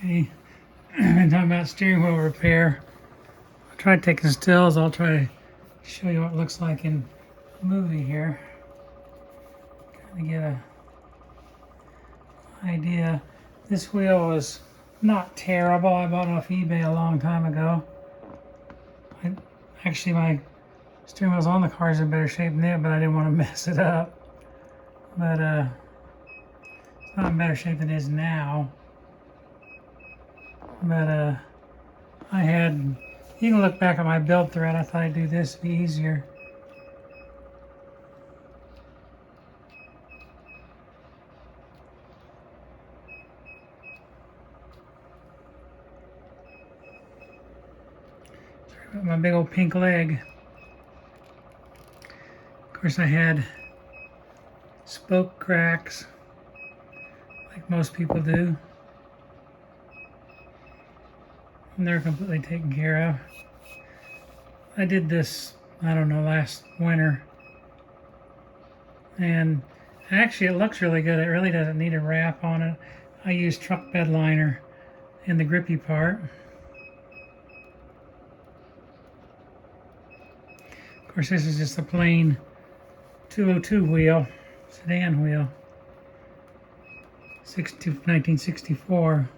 Okay, and talking about steering wheel repair. I'll try taking stills. I'll try to show you what it looks like in the movie here. Kind of get a idea. This wheel is not terrible. I bought it off eBay a long time ago. Actually, my steering wheel's on the car is in better shape than it, but I didn't want to mess it up. But it's not in better shape than it is now. But I had, you can look back at my belt thread. I thought I'd do this to be easier. Sorry about my big old pink leg. Of course, I had spoke cracks, like most people do. And they're completely taken care of. I did this, I don't know, last winter. And actually it looks really good. It really doesn't need a wrap on it. I used truck bed liner in the grippy part. Of course, this is just a plain 202 wheel, sedan wheel, 1964.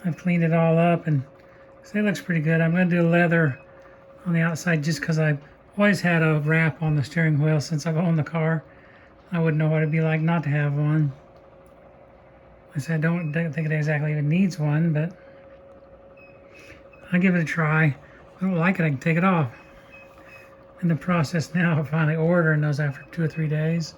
I've cleaned it all up and it looks pretty good. I'm going to do leather on the outside just because I've always had a wrap on the steering wheel since I've owned the car. I wouldn't know what it'd be like not to have one. I said I don't think it exactly even needs one, but I'll give it a try. If I don't like it, I can take it off. In the process now of finally ordering those after 2 or 3 days.